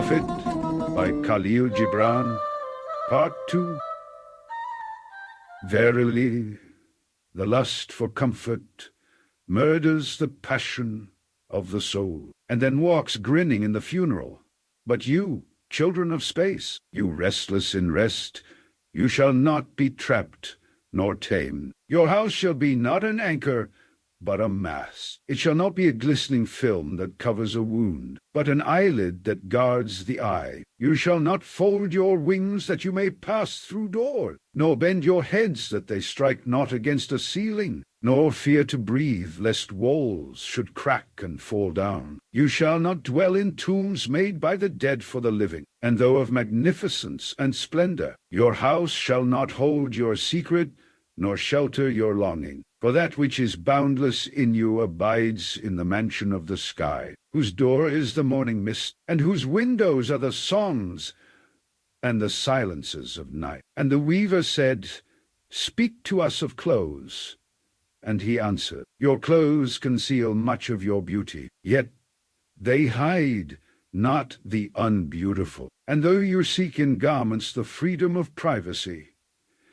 Prophet by Khalil Gibran, Part 2. Verily, the lust for comfort murders the passion of the soul, and then walks grinning in the funeral. But you, children of space, you restless in rest, you shall not be trapped nor tamed. Your house shall be not an anchor, but a mast. It shall not be a glistening film that covers a wound, but an eyelid that guards the eye. You shall not fold your wings that you may pass through doors, nor bend your heads that they strike not against a ceiling, nor fear to breathe lest walls should crack and fall down. You shall not dwell in tombs made by the dead for the living, and though of magnificence and splendor, your house shall not hold your secret, nor shelter your longing. For that which is boundless in you abides in the mansion of the sky, whose door is the morning mist, and whose windows are the songs and the silences of night. And the weaver said, Speak to us of clothes. And he answered, Your clothes conceal much of your beauty, yet they hide not the unbeautiful. And though you seek in garments the freedom of privacy,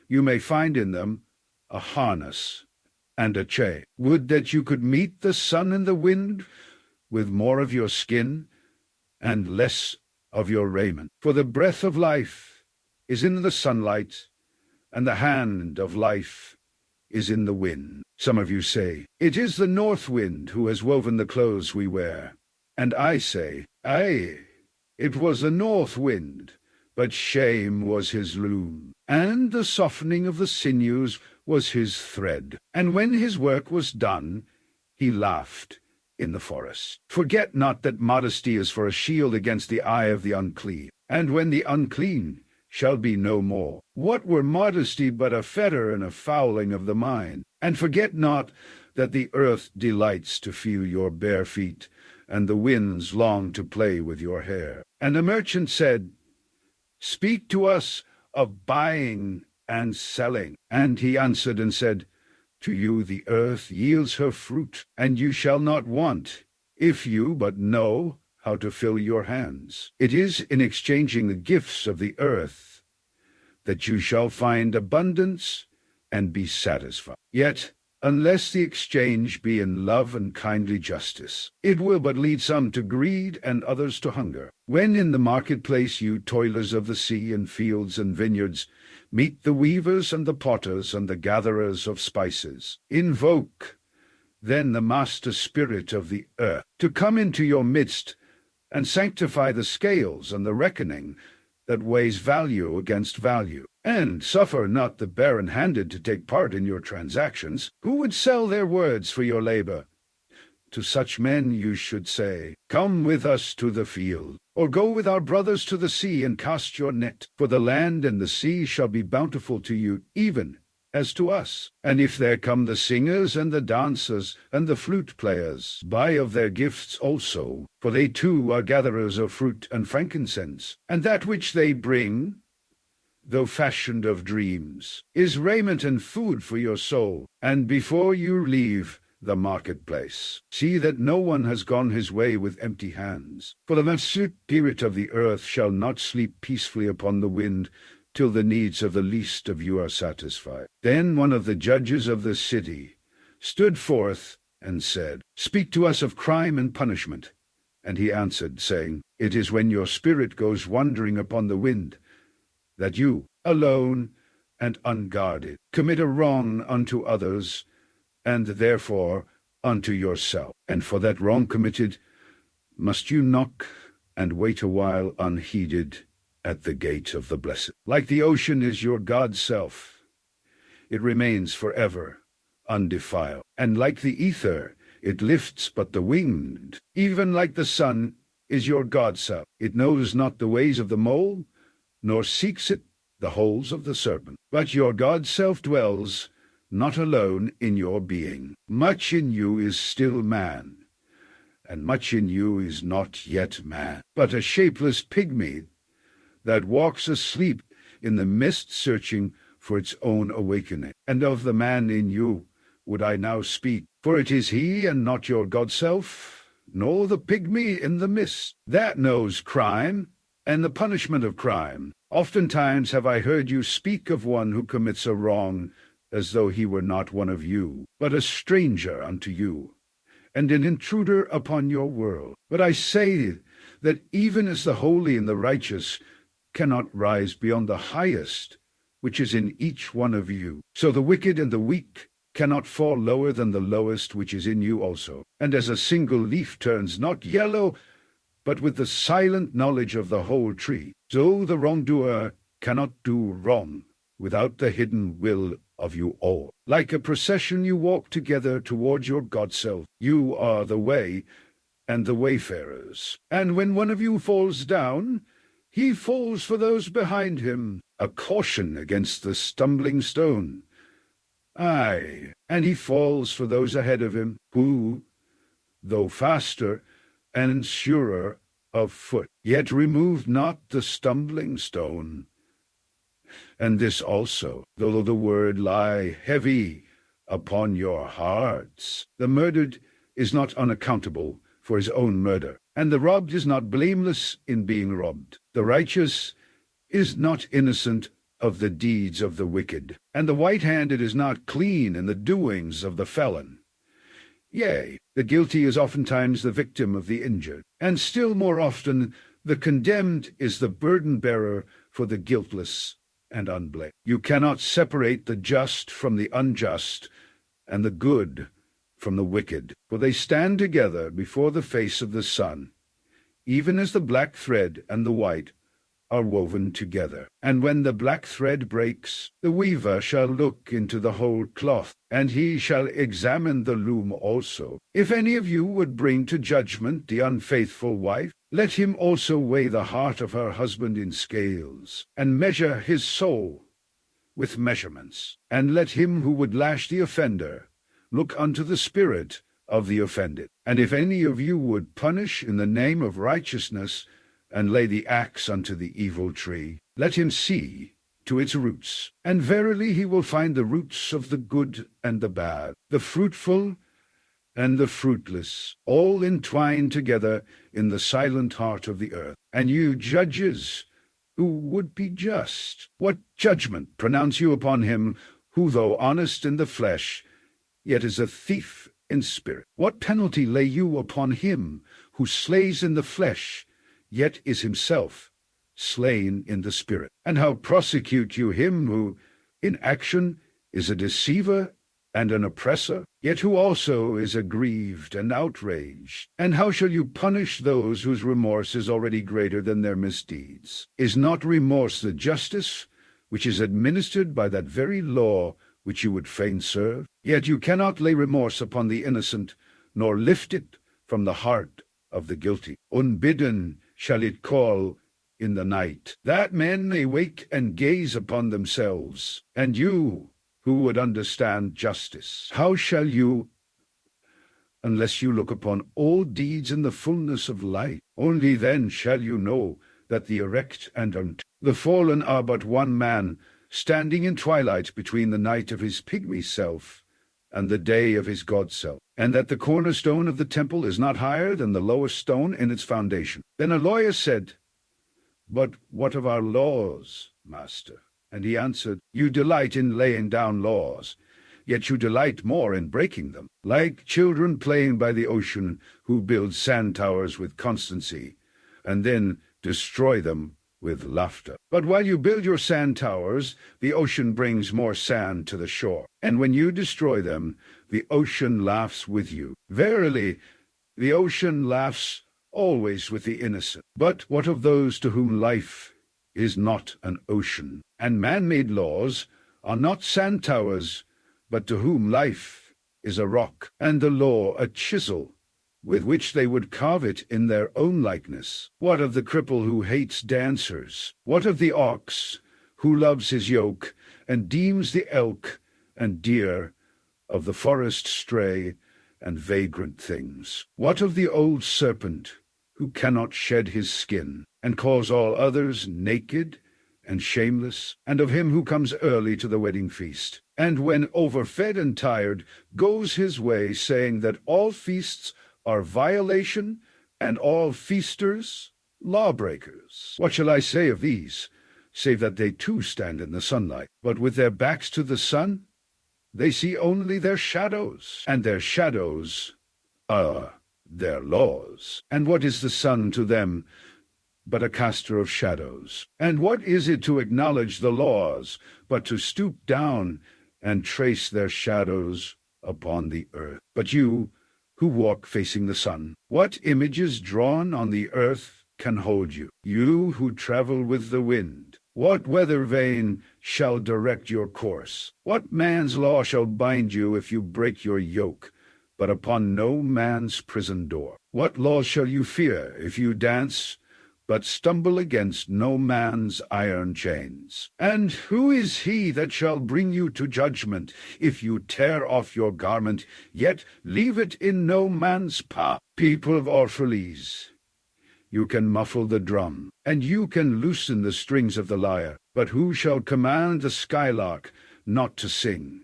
you may find in them a harness and a chain. Would that you could meet the sun and the wind with more of your skin and less of your raiment. For the breath of life is in the sunlight, and the hand of life is in the wind. Some of you say, It is the north wind who has woven the clothes we wear. And I say, Aye, it was the north wind, but shame was his loom, and the softening of the sinews was his thread. And when his work was done, he laughed in the forest. Forget not that modesty is for a shield against the eye of the unclean. And when the unclean shall be no more, what were modesty but a fetter and a fouling of the mind? And forget not that the earth delights to feel your bare feet, and the winds long to play with your hair. And the merchant said, Speak to us of buying and selling. And he answered and said, To you the earth yields her fruit, and you shall not want, if you but know how to fill your hands. It is in exchanging the gifts of the earth that you shall find abundance and be satisfied. Yet, unless the exchange be in love and kindly justice, it will but lead some to greed and others to hunger. When in the marketplace you toilers of the sea and fields and vineyards meet the weavers and the potters and the gatherers of spices, invoke then the master spirit of the earth to come into your midst and sanctify the scales and the reckoning that weighs value against value. And suffer not the barren-handed to take part in your transactions. Who would sell their words for your labor? To such men you should say, Come with us to the field, or go with our brothers to the sea and cast your net. For the land and the sea shall be bountiful to you, even as to us. And if there come the singers and the dancers and the flute players, buy of their gifts also, for they too are gatherers of fruit and frankincense. And that which they bring, though fashioned of dreams, is raiment and food for your soul. And before you leave the marketplace, see that no one has gone his way with empty hands. For the spirit of the earth shall not sleep peacefully upon the wind, till the needs of the least of you are satisfied. Then one of the judges of the city stood forth and said, Speak to us of crime and punishment. And he answered, saying, It is when your spirit goes wandering upon the wind, that you, alone and unguarded, commit a wrong unto others, and therefore unto yourself. And for that wrong committed, must you knock and wait a while unheeded at the gate of the blessed. Like the ocean is your God's self, it remains forever undefiled. And like the ether, it lifts but the winged. Even like the sun is your God's self, it knows not the ways of the mole, nor seeks it the holes of the serpent. But your God's self dwells not alone in your being. Much in you is still man, and much in you is not yet man, but a shapeless pygmy that walks asleep in the mist, searching for its own awakening. And of the man in you would I now speak, for it is he and not your God self, nor the pygmy in the mist, that knows crime and the punishment of crime. Oftentimes have I heard you speak of one who commits a wrong, as though he were not one of you, but a stranger unto you, and an intruder upon your world. But I say that even as the holy and the righteous cannot rise beyond the highest, which is in each one of you, so the wicked and the weak cannot fall lower than the lowest which is in you also. And as a single leaf turns not yellow, but with the silent knowledge of the whole tree, so the wrongdoer cannot do wrong without the hidden will of you all. Like a procession you walk together towards your God-self. You are the way and the wayfarers. And when one of you falls down, he falls for those behind him, a caution against the stumbling stone. Aye, and he falls for those ahead of him, who, though faster and surer of foot, yet remove not the stumbling stone. And this also, though the word lie heavy upon your hearts. The murdered is not unaccountable for his own murder, and the robbed is not blameless in being robbed. The righteous is not innocent of the deeds of the wicked, and the white-handed is not clean in the doings of the felon. Yea, the guilty is oftentimes the victim of the injured, and still more often the condemned is the burden-bearer for the guiltless and unblamed. You cannot separate the just from the unjust, and the good from the wicked, for they stand together before the face of the sun, even as the black thread and the white are woven together. And when the black thread breaks, the weaver shall look into the whole cloth, and he shall examine the loom also. If any of you would bring to judgment the unfaithful wife, let him also weigh the heart of her husband in scales, and measure his soul with measurements. And let him who would lash the offender look unto the spirit of the offended. And if any of you would punish in the name of righteousness, and lay the axe unto the evil tree, let him see to its roots. And verily he will find the roots of the good and the bad, the fruitful and the fruitless, all entwined together in the silent heart of the earth. And you judges, who would be just, what judgment pronounce you upon him who, though honest in the flesh, yet is a thief in spirit? What penalty lay you upon him who slays in the flesh, yet is himself slain in the spirit? And how prosecute you him who in action is a deceiver and an oppressor, yet who also is aggrieved and outraged? And how shall you punish those whose remorse is already greater than their misdeeds? Is not remorse the justice which is administered by that very law which you would fain serve? Yet you cannot lay remorse upon the innocent, nor lift it from the heart of the guilty. Unbidden shall it call in the night, that men may wake and gaze upon themselves. And you, who would understand justice, how shall you, unless you look upon all deeds in the fullness of light? Only then shall you know that the erect and the fallen are but one man, standing in twilight between the night of his pygmy self and the day of his God-self, and that the cornerstone of the temple is not higher than the lowest stone in its foundation. Then a lawyer said, But what of our laws, master? And he answered, You delight in laying down laws, yet you delight more in breaking them, like children playing by the ocean, who build sand towers with constancy, and then destroy them with laughter. But while you build your sand towers, the ocean brings more sand to the shore. And when you destroy them, the ocean laughs with you. Verily, the ocean laughs always with the innocent. But what of those to whom life is not an ocean, and man-made laws are not sand towers, but to whom life is a rock, and the law a chisel, with which they would carve it in their own likeness? What of the cripple who hates dancers? What of the ox who loves his yoke, and deems the elk and deer of the forest stray and vagrant things? What of the old serpent who cannot shed his skin, and calls all others naked and shameless? And of him who comes early to the wedding feast, and when overfed and tired, goes his way, saying that all feasts are violation, and all feasters lawbreakers. What shall I say of these, save that they too stand in the sunlight, but with their backs to the sun, they see only their shadows, and their shadows are their laws. And what is the sun to them but a caster of shadows? And what is it to acknowledge the laws, but to stoop down and trace their shadows upon the earth? But you, who walk facing the sun, what images drawn on the earth can hold you? You who travel with the wind, what weather vane shall direct your course? What man's law shall bind you if you break your yoke, but upon no man's prison door? What law shall you fear if you dance, but stumble against no man's iron chains? And who is he that shall bring you to judgment if you tear off your garment, yet leave it in no man's power? People of Orphalese, you can muffle the drum, and you can loosen the strings of the lyre, but who shall command the skylark not to sing?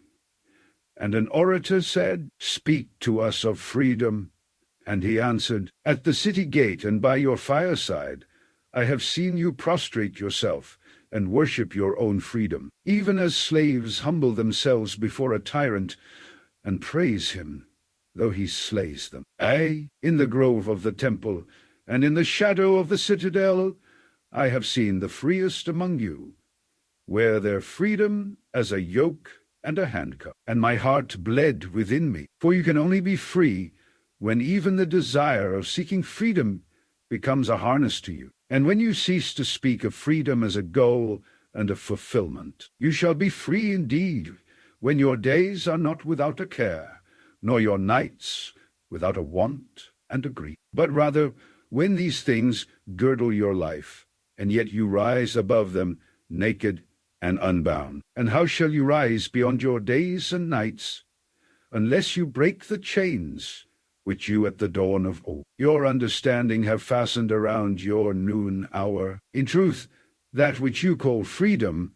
And an orator said, "Speak to us of freedom." And he answered, "At the city gate and by your fireside, I have seen you prostrate yourself and worship your own freedom, even as slaves humble themselves before a tyrant and praise him, though he slays them. Aye, in the grove of the temple, and in the shadow of the citadel, I have seen the freest among you wear their freedom as a yoke and a handcuff. And my heart bled within me, for you can only be free when even the desire of seeking freedom becomes a harness to you. And when you cease to speak of freedom as a goal and a fulfillment, you shall be free indeed, when your days are not without a care, nor your nights without a want and a grief, but rather when these things girdle your life, and yet you rise above them naked and unbound. And how shall you rise beyond your days and nights, unless you break the chains which you at the dawn of old, your understanding, have fastened around your noon hour? In truth, that which you call freedom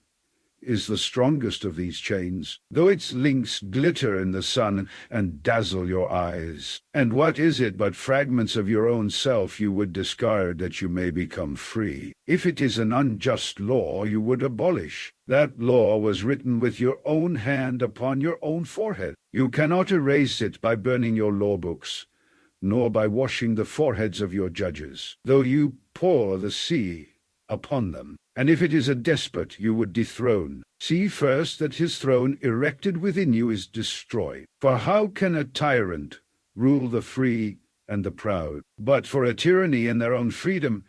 is the strongest of these chains, though its links glitter in the sun and dazzle your eyes. And what is it but fragments of your own self you would discard that you may become free? If it is an unjust law you would abolish, that law was written with your own hand upon your own forehead. You cannot erase it by burning your law books, nor by washing the foreheads of your judges, though you pour the sea upon them. And if it is a despot you would dethrone, see first that his throne erected within you is destroyed. For how can a tyrant rule the free and the proud, but for a tyranny in their own freedom,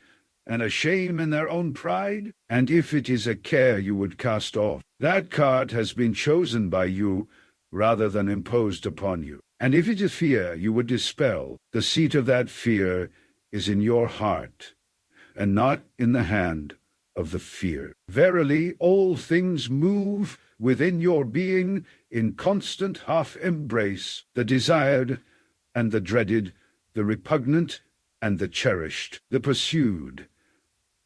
and a shame in their own pride? And if it is a care you would cast off, that card has been chosen by you rather than imposed upon you. And if it is fear you would dispel, the seat of that fear is in your heart, and not in the hand of the fear. Verily, all things move within your being in constant half-embrace, the desired and the dreaded, the repugnant and the cherished, the pursued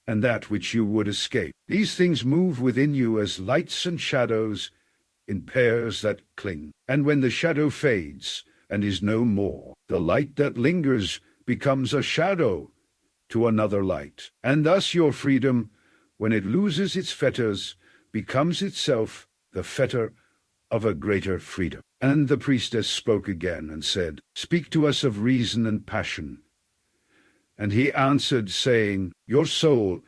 and that which you would escape. These things move within you as lights and shadows in pairs that cling. And when the shadow fades and is no more, the light that lingers becomes a shadow to another light. And thus your freedom, when it loses its fetters, becomes itself the fetter of a greater freedom. And the priestess spoke again and said, "Speak to us of reason and passion." And he answered, saying, "Your soul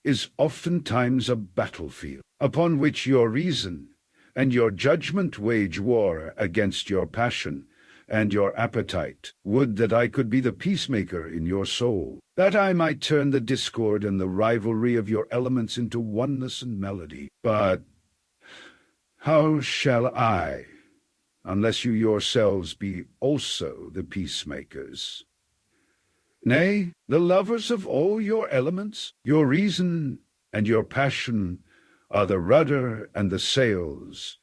is oftentimes a battlefield, upon which your reason and your judgment wage war against your passion and your appetite. Would that I could be the peacemaker in your soul, that I might turn the discord and the rivalry of your elements into oneness and melody. But how shall I, unless you yourselves be also the peacemakers? Nay, the lovers of all your elements, your reason and your passion are the rudder and the sails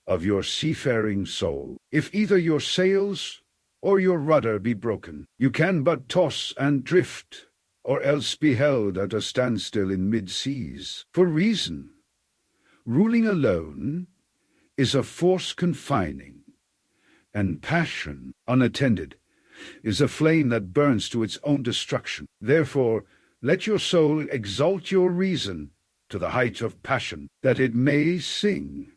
of your seafaring soul. If either your sails or your rudder be broken, you can but toss and drift, or else be held at a standstill in mid-seas. For reason, ruling alone, is a force confining, and passion, unattended, is a flame that burns to its own destruction. Therefore, Let your soul exalt your reason to the height of passion, that it may sing.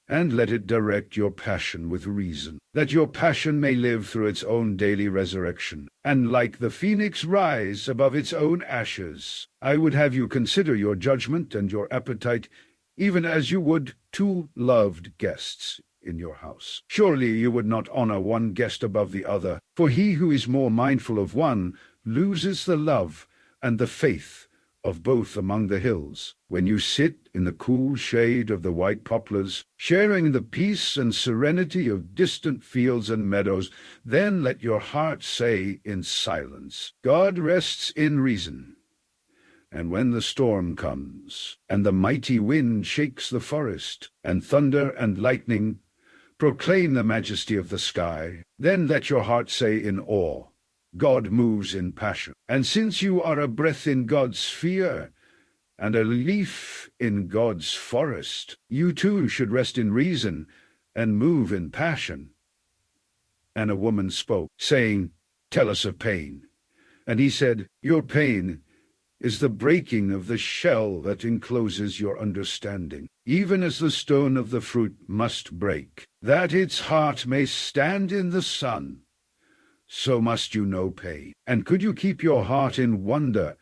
And let it direct your passion with reason, that your passion may live through its own daily resurrection, and like the phoenix rise above its own ashes. I would have you consider your judgment and your appetite, even as you would two loved guests in your house. Surely you would not honor one guest above the other, for he who is more mindful of one loses the love and the faith of both among the hills. When you sit in the cool shade of the white poplars, sharing the peace and serenity of distant fields and meadows, then let your heart say in silence, God rests in reason. And when the storm comes, and the mighty wind shakes the forest, and thunder and lightning proclaim the majesty of the sky, then let your heart say in awe, God moves in passion. And since you are a breath in God's sphere, and a leaf in God's forest, you too should rest in reason and move in passion. And a woman spoke, saying, Tell us of pain. And he said, Your pain is the breaking of the shell that encloses your understanding, even as the stone of the fruit must break, that its heart may stand in the sun. So must you know pain. And could you keep your heart in wonder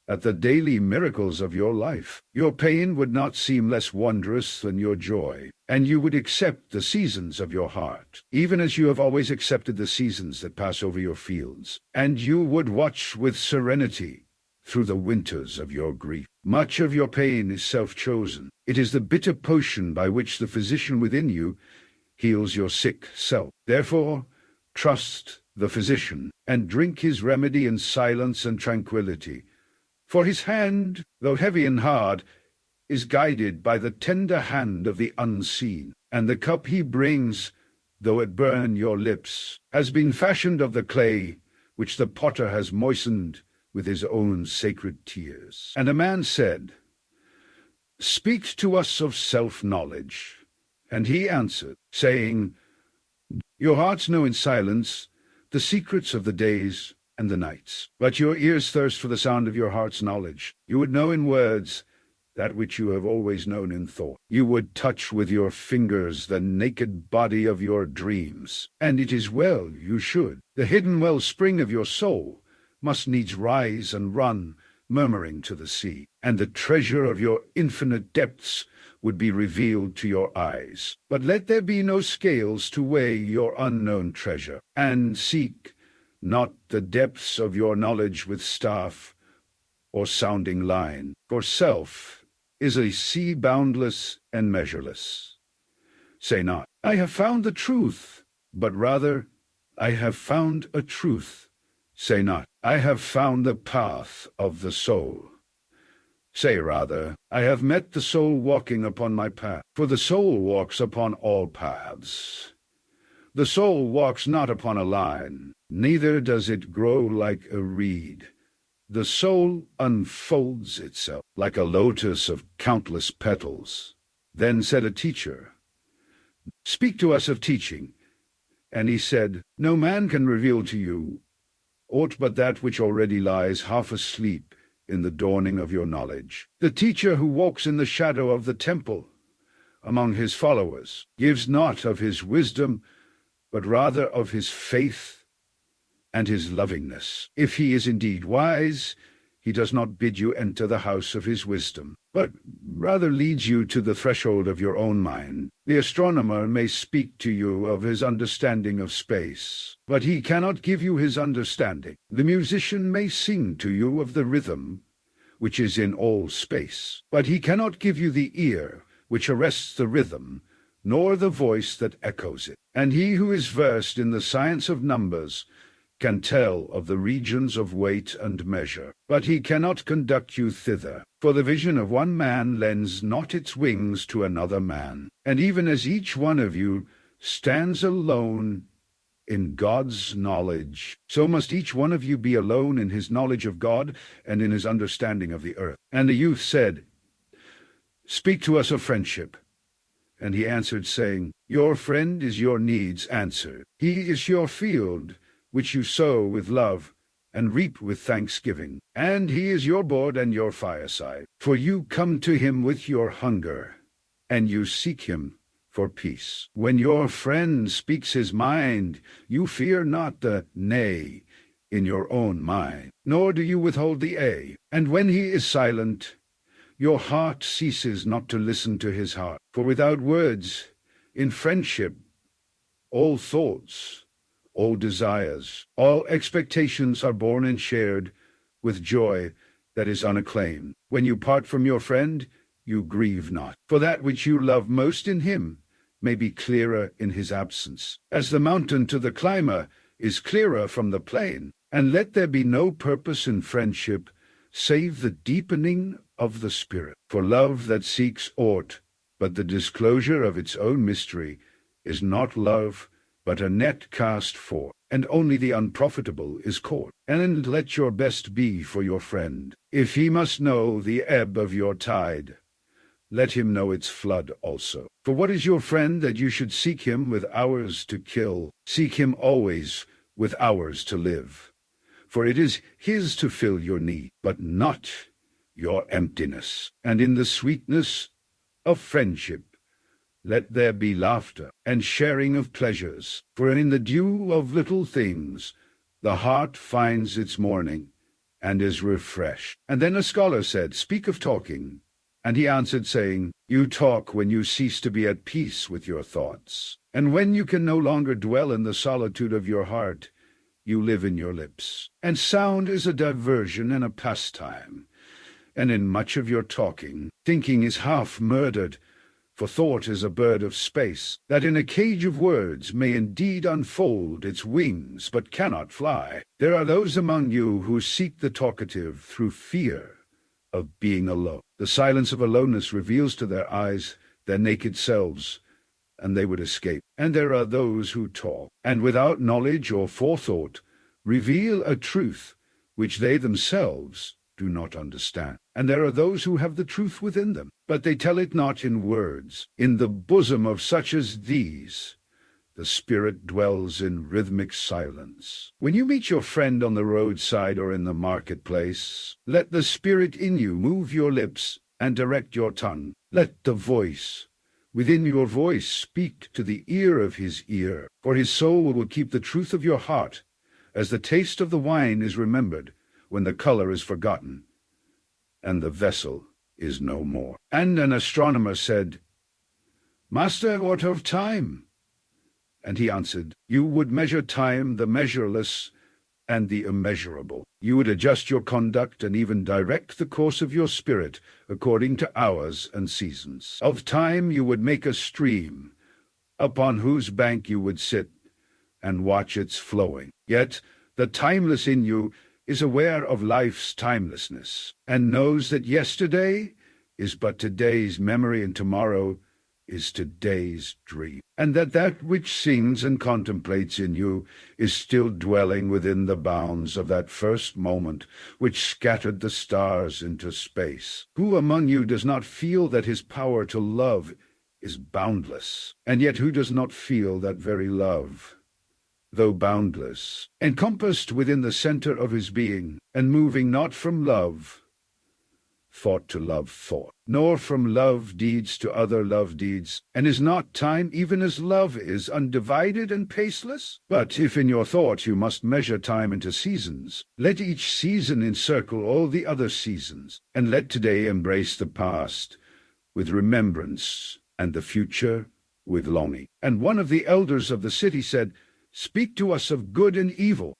at the daily miracles of your life, your pain would not seem less wondrous than your joy, and you would accept the seasons of your heart, even as you have always accepted the seasons that pass over your fields, and you would watch with serenity through the winters of your grief. Much of your pain is self-chosen. It is the bitter potion by which the physician within you heals your sick self. Therefore, trust the physician, and drink his remedy in silence and tranquility. For his hand, though heavy and hard, is guided by the tender hand of the unseen, and the cup he brings, though it burn your lips, has been fashioned of the clay which the potter has moistened with his own sacred tears. And a man said, Speak to us of self-knowledge. And he answered, saying, Your hearts know in silence the secrets of the days and the nights. But your ears thirst for the sound of your heart's knowledge. You would know in words that which you have always known in thought. You would touch with your fingers the naked body of your dreams. And it is well you should. The hidden wellspring of your soul must needs rise and run, murmuring to the sea. And the treasure of your infinite depths would be revealed to your eyes. But let there be no scales to weigh your unknown treasure, and seek not the depths of your knowledge with staff or sounding line, for self is a sea boundless and measureless. Say not, I have found the truth, but rather, I have found a truth. Say not, I have found the path of the soul. Say rather, I have met the soul walking upon my path, for the soul walks upon all paths. The soul walks not upon a line, neither does it grow like a reed. The soul unfolds itself like a lotus of countless petals. Then said a teacher, Speak to us of teaching. And he said, No man can reveal to you aught but that which already lies half asleep in the dawning of your knowledge. The teacher who walks in the shadow of the temple among his followers gives not of his wisdom, but rather of his faith and his lovingness. If he is indeed wise, he does not bid you enter the house of his wisdom, but rather leads you to the threshold of your own mind. The astronomer may speak to you of his understanding of space, but he cannot give you his understanding. The musician may sing to you of the rhythm which is in all space, but he cannot give you the ear which arrests the rhythm, nor the voice that echoes it. And he who is versed in the science of numbers can tell of the regions of weight and measure, but he cannot conduct you thither. For the vision of one man lends not its wings to another man. And even as each one of you stands alone in God's knowledge, so must each one of you be alone in his knowledge of God and in his understanding of the earth. And the youth said, Speak to us of friendship. And he answered, saying, Your friend is your needs answered. He is your field, which you sow with love and reap with thanksgiving. And he is your board and your fireside. For you come to him with your hunger, and you seek him for peace. When your friend speaks his mind, you fear not the nay in your own mind, nor do you withhold the a. And when he is silent, your heart ceases not to listen to his heart. For without words, in friendship, all thoughts, all desires, all expectations are born and shared with joy that is unacclaimed. When you part from your friend, you grieve not, for that which you love most in him may be clearer in his absence, as the mountain to the climber is clearer from the plain. And let there be no purpose in friendship save the deepening of the spirit. For love that seeks aught but the disclosure of its own mystery is not love, but a net cast forth, and only the unprofitable is caught. And let your best be for your friend. If he must know the ebb of your tide, let him know its flood also. For what is your friend that you should seek him with hours to kill? Seek him always with hours to live. For it is his to fill your need, but not your emptiness. And in the sweetness of friendship, let there be laughter and sharing of pleasures. For in the dew of little things, the heart finds its morning and is refreshed. And then a scholar said, speak of talking. And he answered, saying, you talk when you cease to be at peace with your thoughts. And when you can no longer dwell in the solitude of your heart, you live in your lips. And sound is a diversion and a pastime. And in much of your talking, thinking is half murdered, for thought is a bird of space, that in a cage of words may indeed unfold its wings, but cannot fly. There are those among you who seek the talkative through fear of being alone. The silence of aloneness reveals to their eyes their naked selves, and they would escape. And there are those who talk, and without knowledge or forethought, reveal a truth which they themselves do not understand. And there are those who have the truth within them, but they tell it not in words. In the bosom of such as these, the spirit dwells in rhythmic silence. When you meet your friend on the roadside or in the marketplace, let the spirit in you move your lips and direct your tongue. Let the voice within your voice speak to the ear of his ear, for his soul will keep the truth of your heart, as the taste of the wine is remembered when the color is forgotten, and the vessel is no more. And an astronomer said, Master, what of time? And he answered, you would measure time, the measureless and the immeasurable. You would adjust your conduct and even direct the course of your spirit according to hours and seasons. Of time you would make a stream, upon whose bank you would sit and watch its flowing. Yet the timeless in you is aware of life's timelessness, and knows that yesterday is but today's memory and tomorrow is today's dream, and that which sings and contemplates in you is still dwelling within the bounds of that first moment which scattered the stars into space. Who among you does not feel that his power to love is boundless, and yet who does not feel that very love, though boundless, encompassed within the center of his being, and moving not from love, thought to love thought, nor from love deeds to other love deeds? And is not time, even as love is, undivided and paceless? But if in your thought you must measure time into seasons, let each season encircle all the other seasons, and let today embrace the past with remembrance, and the future with longing. And one of the elders of the city said, speak to us of good and evil,